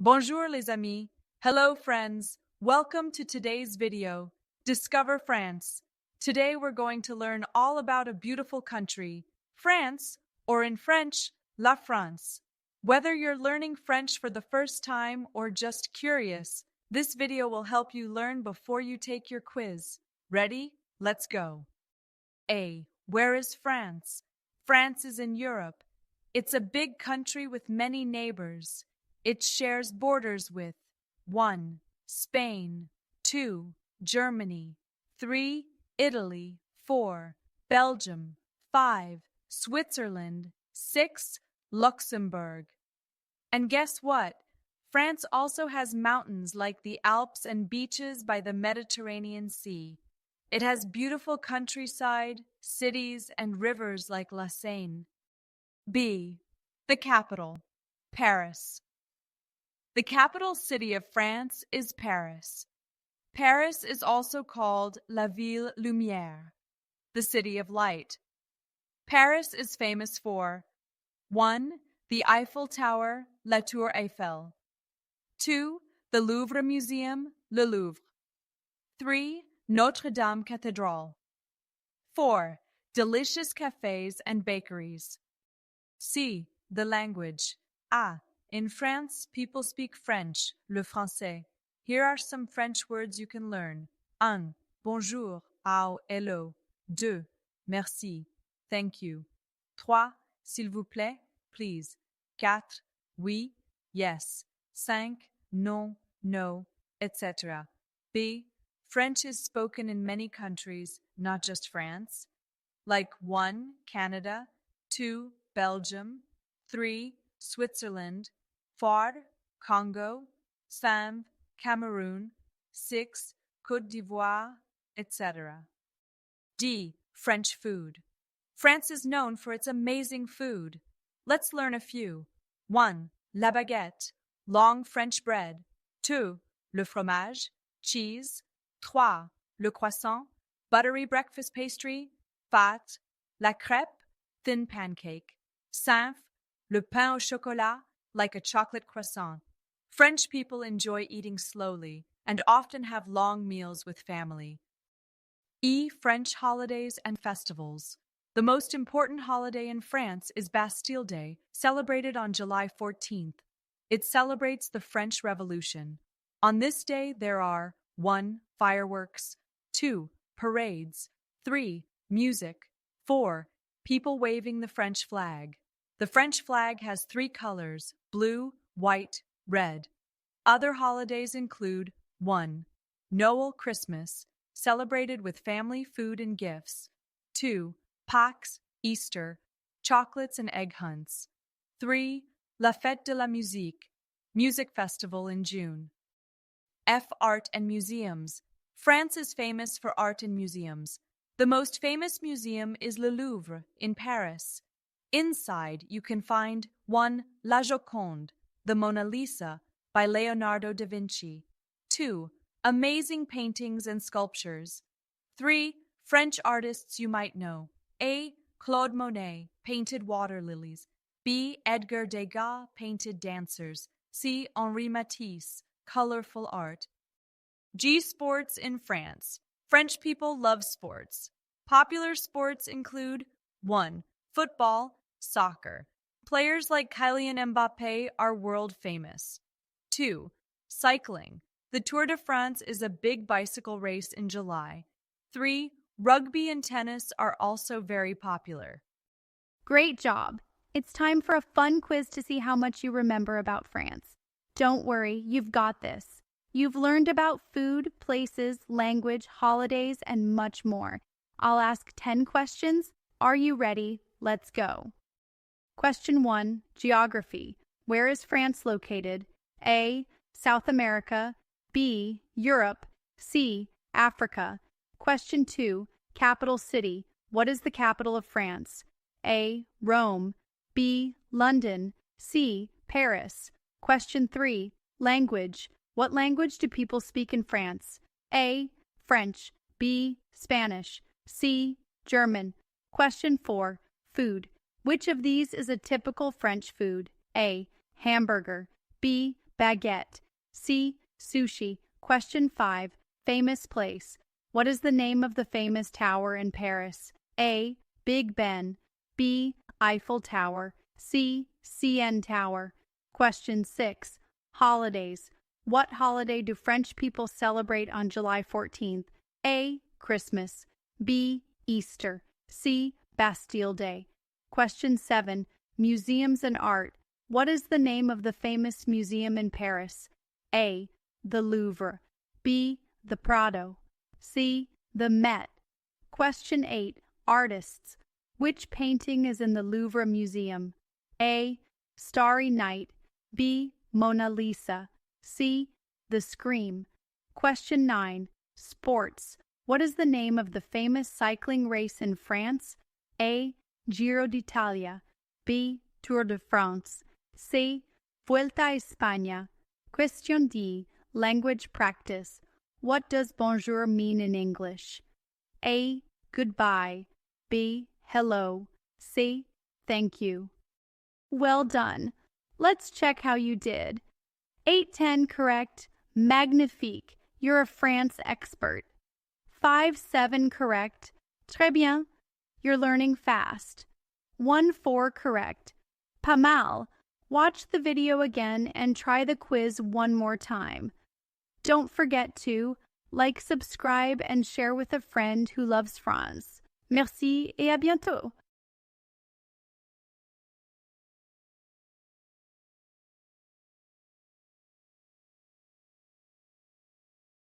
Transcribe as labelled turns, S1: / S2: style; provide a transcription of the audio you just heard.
S1: Bonjour les amis. Hello friends. Welcome to today's video, Discover France. Today we're going to learn all about a beautiful country, France, or in French, La France. Whether you're learning French for the first time or just curious, this video will help you learn before you take your quiz. Ready? Let's go. A. Where is France? France is in Europe. It's a big country with many neighbors. It shares borders with 1. Spain, 2. Germany, 3. Italy, 4. Belgium, 5. Switzerland, 6. Luxembourg. And guess what? France also has mountains like the Alps and beaches by the Mediterranean Sea. It has beautiful countryside, cities, and rivers like La Seine. B. The capital, Paris. The capital city of France is Paris. Paris is also called La Ville Lumière, the city of light. Paris is famous for 1. The Eiffel Tower, La Tour Eiffel. 2. The Louvre Museum, Le Louvre. 3. Notre Dame Cathedral. 4. Delicious cafes and bakeries. C. The language. A. In France, people speak French, le français. Here are some French words you can learn. 1. Bonjour, au, hello. 2. Merci, thank you. 3. S'il vous plaît, please. 4. Oui, yes. 5. Non, no, etc. B. French is spoken in many countries, not just France. Like 1. Canada, 2. Belgium, 3. Switzerland, 4. Congo, 5. Cameroon, 6. Côte d'Ivoire, etc. D. French food. France is known for its amazing food. Let's learn a few. 1. La baguette, long French bread. 2. Le fromage, cheese. 3. Le croissant, buttery breakfast pastry. 4. La crêpe, thin pancake. 5. Le pain au chocolat, like a chocolate croissant. French people enjoy eating slowly and often have long meals with family. E. French holidays and festivals. The most important holiday in France is Bastille Day, celebrated on July 14th. It celebrates the French Revolution. On this day, there are 1. Fireworks, 2. Parades, 3. Music, 4. People waving the French flag. The French flag has 3 colors, blue, white, red. Other holidays include 1. Noel Christmas, celebrated with family, food, and gifts. 2. Pâques, Easter, chocolates and egg hunts. 3. La Fête de la Musique, music festival in June. F. Art and museums. France is famous for art and museums. The most famous museum is Le Louvre in Paris. Inside, you can find 1. La Joconde, the Mona Lisa, by Leonardo da Vinci. 2. Amazing paintings and sculptures. 3. French artists you might know. A. Claude Monet, painted water lilies. B. Edgar Degas, painted dancers. C. Henri Matisse, colorful art. G. Sports in France. French people love sports. Popular sports include 1. Football, soccer. Players like Kylian Mbappé are world famous. 2. Cycling. The Tour de France is a big bicycle race in July. 3. Rugby and tennis are also very popular.
S2: Great job! It's time for a fun quiz to see how much you remember about France. Don't worry, you've got this. You've learned about food, places, language, holidays, and much more. I'll ask 10 questions. Are you ready? Let's go. Question 1. Geography. Where is France located? A. South America. B. Europe. C. Africa. Question 2. Capital city. What is the capital of France? A. Rome. B. London. C. Paris. Question 3. Language. What language do people speak in France? A. French. B. Spanish. C. German. Question 4. Food. Which of these is a typical French food? A. Hamburger. B. baguette. C. Sushi. Question 5. Famous place. What is the name of the famous tower in Paris? A. Big Ben. B. Eiffel Tower. C. CN Tower. Question 6. Holidays. What holiday do French people celebrate on July 14th? A. Christmas. B. Easter. C. Bastille Day. Question 7. Museums and art. What is the name of the famous museum in Paris? A. The Louvre. B. The Prado. C. The Met. Question 8. Artists. Which painting is in the Louvre Museum? A. Starry Night. B. Mona Lisa. C. The Scream. Question 9. Sports. What is the name of the famous cycling race in France? A. Giro d'Italia. B. Tour de France. C. Vuelta a España. Question D. Language practice. What does bonjour mean in English? A. Goodbye. B. Hello. C. Thank you. Well done. Let's check how you did. 8-10 correct. Magnifique. You're a France expert. 5-7 correct. Très bien. You're learning fast. 1-4 correct. Pas mal. Watch the video again and try the quiz one more time. Don't forget to like, subscribe, and share with a friend who loves France. Merci et à bientôt.